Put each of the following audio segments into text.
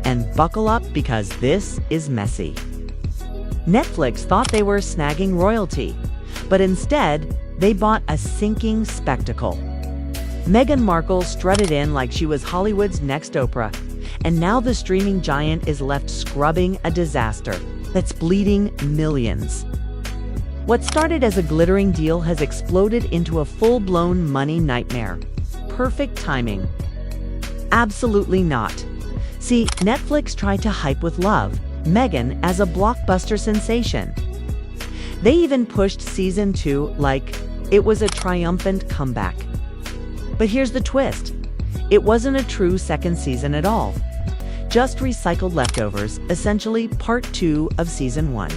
And buckle up because this is messy. Netflix thought they were snagging royalty, but instead, they bought a sinking spectacle. Meghan Markle strutted in like she was Hollywood's next Oprah, and now the streaming giant is left scrubbing a disaster that's bleeding millions. What started as a glittering deal has exploded into a full-blown money nightmare. Perfect timing. Absolutely not. See, Netflix tried to hype with love Meghan as a blockbuster sensation. They even pushed season 2 like it was a triumphant comeback. But here's the twist. It wasn't a true second season at all. Just recycled leftovers, essentially part 2 of season 1.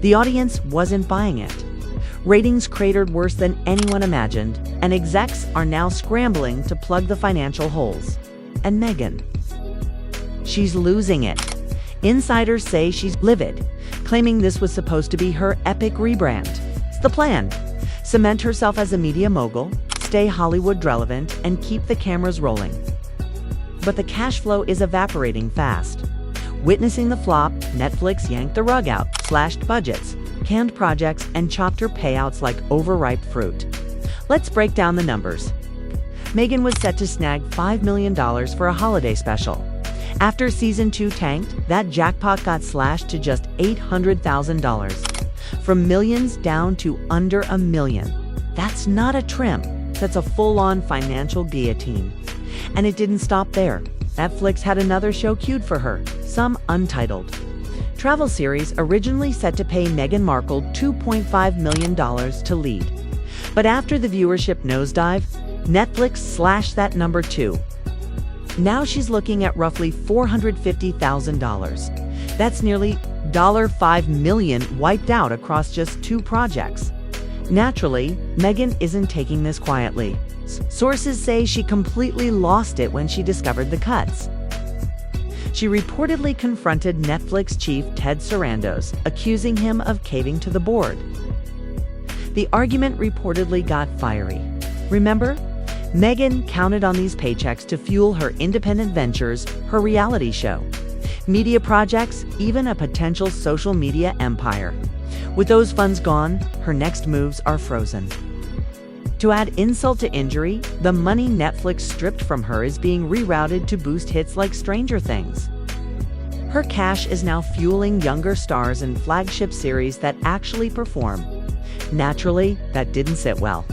The audience wasn't buying it. Ratings cratered worse than anyone imagined, and execs are now scrambling to plug the financial holes. And Meghan, she's losing it. Insiders say she's livid, claiming this was supposed to be her epic rebrand. It's the plan. Cement herself as a media mogul, stay Hollywood relevant, and keep the cameras rolling. But the cash flow is evaporating fast. Witnessing the flop, Netflix yanked the rug out, slashed budgets, canned projects, and chopped her payouts like overripe fruit. Let's break down the numbers. Meghan was set to snag $5 million for a holiday special. After season 2 tanked, that jackpot got slashed to just $800,000. From millions down to under $1 million. That's not a trim, that's a full-on financial guillotine. And it didn't stop there. Netflix had another show queued for her, some untitled. Travel series originally set to pay Meghan Markle $2.5 million to lead. But after the viewership nosedive, Netflix slashed that number too. Now she's looking at roughly $450,000. That's nearly $5 million wiped out across just 2 projects. Naturally, Meghan isn't taking this quietly. Sources say she completely lost it when she discovered the cuts. She reportedly confronted Netflix chief Ted Sarandos, accusing him of caving to the board. The argument reportedly got fiery. Remember? Meghan counted on these paychecks to fuel her independent ventures, her reality show, media projects, even a potential social media empire. With those funds gone, her next moves are frozen. To add insult to injury, the money Netflix stripped from her is being rerouted to boost hits like Stranger Things. Her cash is now fueling younger stars in flagship series that actually perform. Naturally, that didn't sit well.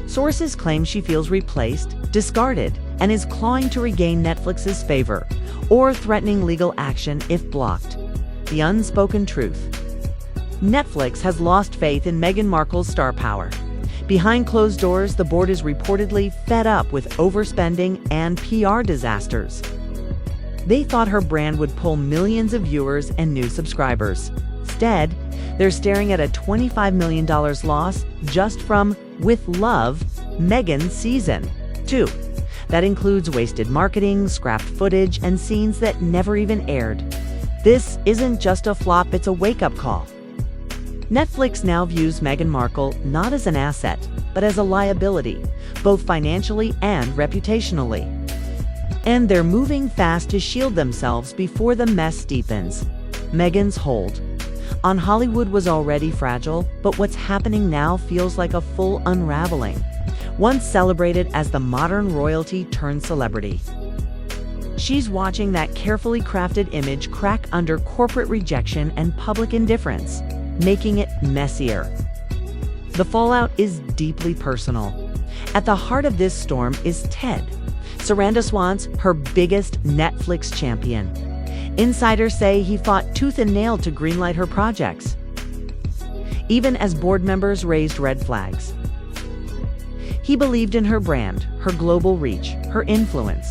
Sources claim she feels replaced, discarded, and is clawing to regain Netflix's favor, or threatening legal action if blocked. The unspoken truth. Netflix has lost faith in Meghan Markle's star power. Behind closed doors, the board is reportedly fed up with overspending and PR disasters. They thought her brand would pull millions of viewers and new subscribers. Instead, they're staring at a $25 million loss just from With Love, Meghan Season 2. That includes wasted marketing, scrapped footage, and scenes that never even aired. This isn't just a flop, it's a wake-up call. Netflix now views Meghan Markle not as an asset, but as a liability, both financially and reputationally. And they're moving fast to shield themselves before the mess deepens. Meghan's hold on Hollywood was already fragile, but what's happening now feels like a full unraveling. Once celebrated as the modern royalty turned celebrity, she's watching that carefully crafted image crack under corporate rejection and public indifference, making it messier. The fallout is deeply personal. At the heart of this storm is Ted. Sarandos wants her biggest Netflix champion. Insiders say he fought tooth and nail to greenlight her projects, even as board members raised red flags. He believed in her brand, her global reach, her influence.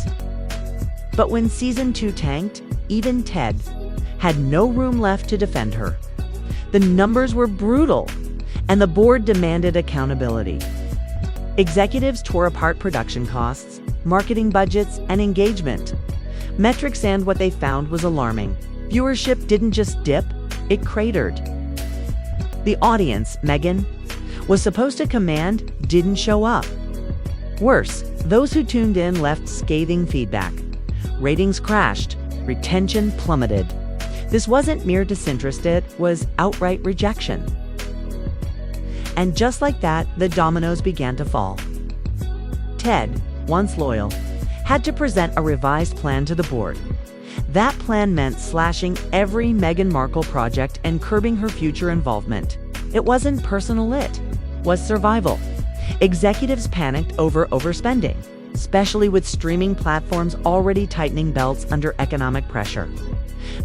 But when season 2 tanked, even Ted had no room left to defend her. The numbers were brutal, and the board demanded accountability. Executives tore apart production costs, marketing budgets, and engagement. Metrics, and what they found was alarming. Viewership didn't just dip, it cratered. The audience Meghan was supposed to command didn't show up. Worse, those who tuned in left scathing feedback. Ratings crashed, retention plummeted. This wasn't mere disinterested, it was outright rejection. And just like that, the dominoes began to fall. Ted, once loyal, had to present a revised plan to the board. That plan meant slashing every Meghan Markle project and curbing her future involvement. It wasn't personal, it was survival. Executives panicked over overspending, especially with streaming platforms already tightening belts under economic pressure.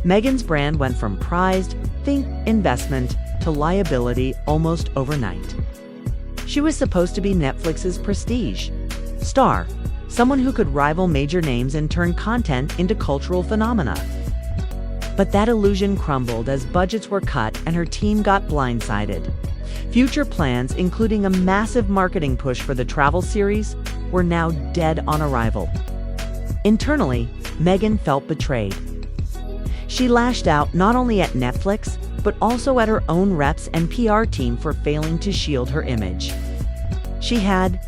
Meghan's brand went from prized, think investment, to liability almost overnight. She was supposed to be Netflix's prestige star, someone who could rival major names and turn content into cultural phenomena. But that illusion crumbled as budgets were cut and her team got blindsided. Future plans, including a massive marketing push for the travel series, were now dead on arrival. Internally, Meghan felt betrayed. She lashed out not only at Netflix, but also at her own reps and PR team for failing to shield her image. She had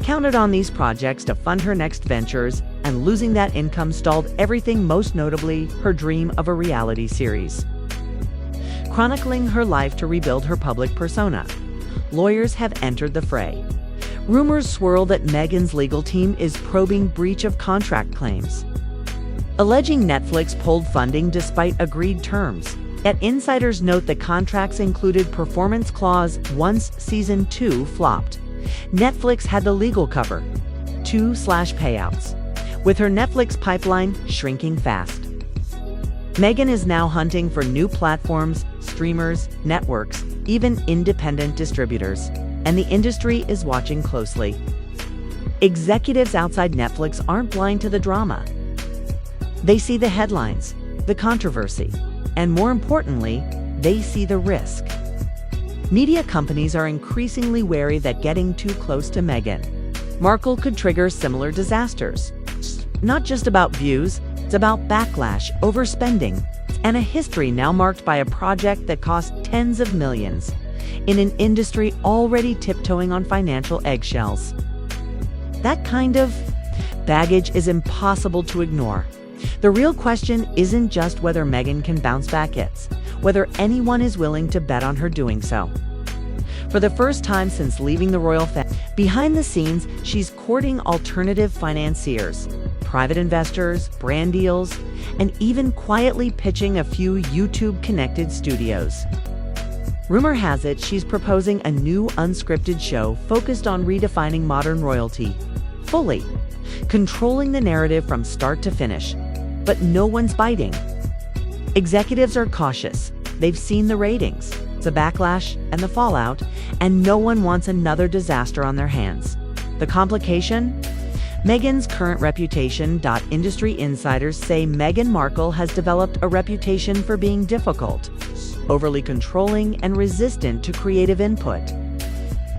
counted on these projects to fund her next ventures, and losing that income stalled everything, most notably her dream of a reality series. Chronicling her life to rebuild her public persona, lawyers have entered the fray. Rumors swirl that Meghan's legal team is probing breach of contract claims, alleging Netflix pulled funding despite agreed terms. Yet insiders note the contracts included performance clause once season 2 flopped. Netflix had the legal cover, 2/ payouts, with her Netflix pipeline shrinking fast. Meghan is now hunting for new platforms, streamers, networks, even independent distributors, and the industry is watching closely. Executives outside Netflix aren't blind to the drama. They see the headlines, the controversy, and more importantly, they see the risk. Media companies are increasingly wary that getting too close to Meghan Markle could trigger similar disasters. It's not just about views, it's about backlash, overspending, and a history now marked by a project that cost tens of millions in an industry already tiptoeing on financial eggshells. That kind of baggage is impossible to ignore. The real question isn't just whether Meghan can bounce back, it's whether anyone is willing to bet on her doing so. For the first time since leaving the royal family, behind the scenes, she's courting alternative financiers, private investors, brand deals, and even quietly pitching a few YouTube-connected studios. Rumor has it she's proposing a new unscripted show focused on redefining modern royalty, fully controlling the narrative from start to finish. But no one's biting. Executives are cautious. They've seen the ratings, the backlash, and the fallout, and no one wants another disaster on their hands. The complication? Meghan's current reputation. Industry insiders say Meghan Markle has developed a reputation for being difficult, overly controlling, and resistant to creative input.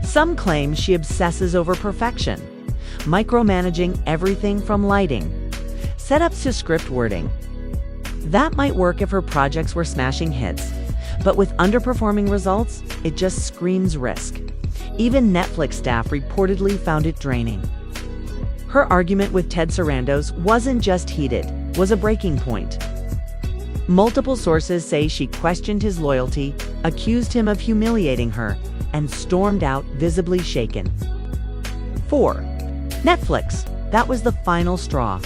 Some claim she obsesses over perfection, micromanaging everything from lighting, setups to script wording. That might work if her projects were smashing hits, but with underperforming results, it just screams risk. Even Netflix staff reportedly found it draining. Her argument with Ted Sarandos wasn't just heated, was a breaking point. Multiple sources say she questioned his loyalty, accused him of humiliating her, and stormed out visibly shaken. 4. Netflix. That was the final straw.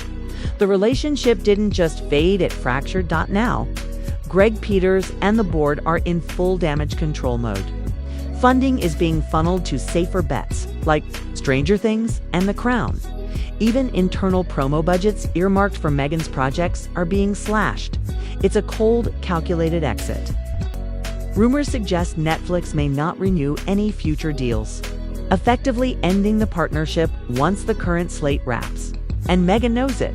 The relationship didn't just fade, it fractured. Now, Greg Peters and the board are in full damage control mode. Funding is being funneled to safer bets, like Stranger Things and The Crown. Even internal promo budgets earmarked for Meghan's projects are being slashed. It's a cold, calculated exit. Rumors suggest Netflix may not renew any future deals, effectively ending the partnership once the current slate wraps. And Meghan knows it.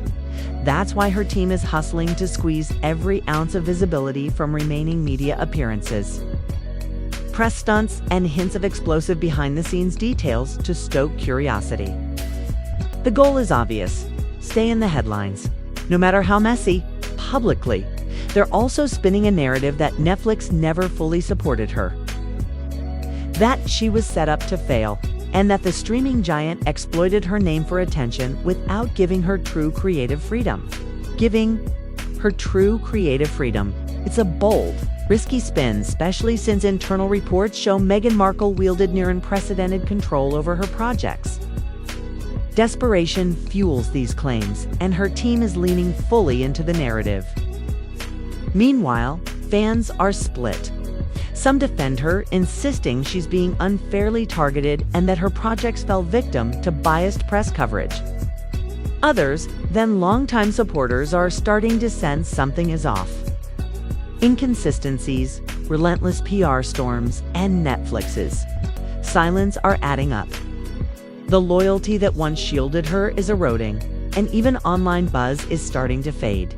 That's why her team is hustling to squeeze every ounce of visibility from remaining media appearances, press stunts, and hints of explosive behind-the-scenes details to stoke curiosity. The goal is obvious: stay in the headlines. No matter how messy, publicly. They're also spinning a narrative that Netflix never fully supported her, that she was set up to fail, and that the streaming giant exploited her name for attention without giving her true creative freedom, giving her true creative freedom. It's a bold, risky spin, especially since internal reports show Meghan Markle wielded near unprecedented control over her projects. Desperation fuels these claims, and her team is leaning fully into the narrative. Meanwhile, fans are split. Some defend her, insisting she's being unfairly targeted and that her projects fell victim to biased press coverage. Others, then longtime supporters, are starting to sense something is off. Inconsistencies, relentless PR storms, and Netflix's silence are adding up. The loyalty that once shielded her is eroding, and even online buzz is starting to fade.